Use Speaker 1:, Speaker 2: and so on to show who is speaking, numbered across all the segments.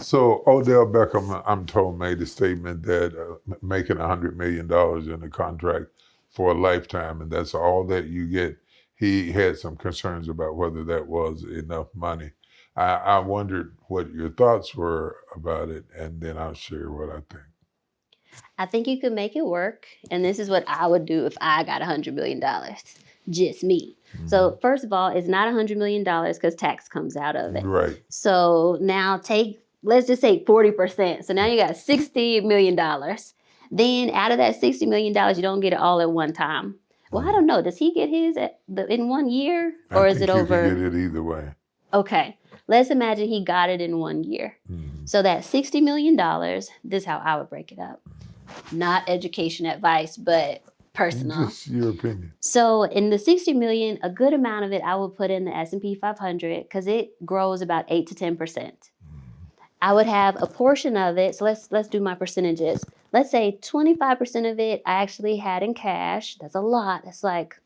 Speaker 1: So Odell Beckham, I'm told, made a statement that making $100 million in a contract for a lifetime, and that's all that you get. He had some concerns about whether that was enough money. I wondered what your thoughts were about it, and then I'll share what I think.
Speaker 2: I think you could make it work. And this is what I would do if I got $100 million. Just me.
Speaker 1: Mm-hmm.
Speaker 2: So first of all, it's not $100 million because tax comes out of it.
Speaker 1: Right.
Speaker 2: So now let's just say 40%. So now you got $60 million. Then out of that $60 million, you don't get it all at one time. Well, I don't know. Does he get his in 1 year? Or is it over?
Speaker 1: He could get it either way.
Speaker 2: Okay. Let's imagine he got it in 1 year.
Speaker 1: Mm-hmm.
Speaker 2: So that $60 million, this is how I would break it up. Not education advice, but personal.
Speaker 1: Just your opinion.
Speaker 2: So in the 60 million, a good amount of it I would put in the S&P 500 because it grows about 8 to 10%. I would have a portion of it. So let's do my percentages. Let's say 25% of it I actually had in cash. That's a lot. That's like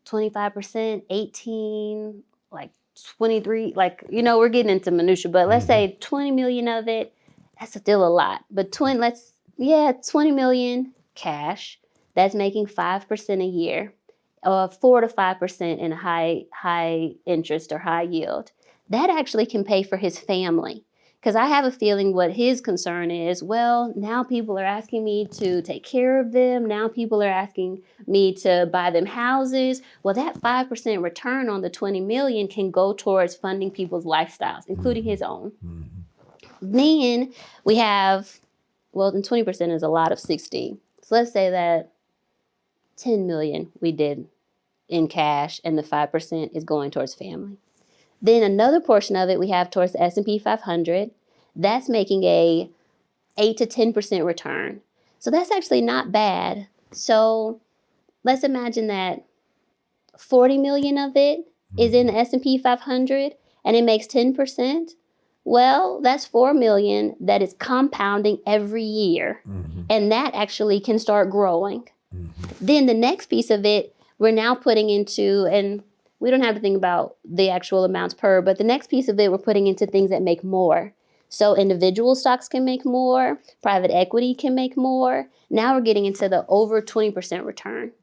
Speaker 2: 25%, 18, like 23, like, we're getting into minutia, but let's say 20 million of it, that's still a lot. But 20 million cash, that's making 5% a year, 4 to 5% in high interest or high yield. That actually can pay for his family. Because I have a feeling what his concern is, well, now people are asking me to take care of them. Now people are asking me to buy them houses. Well, that 5% return on the 20 million can go towards funding people's lifestyles, including his own. Mm-hmm. Then we have, and 20% is a lot of 60. So let's say that 10 million we did in cash and the 5% is going towards family. Then another portion of it we have towards the S&P 500. That's making a 8 to 10% return. So that's actually not bad. So let's imagine that 40 million of it is in the S&P 500 and it makes 10%. Well, that's 4 million that is compounding every year. Mm-hmm. And that actually can start growing. Mm-hmm. Then the next piece of it, we're now putting into, and we don't have to think about the actual amounts per, but the next piece of it, we're putting into things that make more. So individual stocks can make more, private equity can make more. Now we're getting into the over 20% return.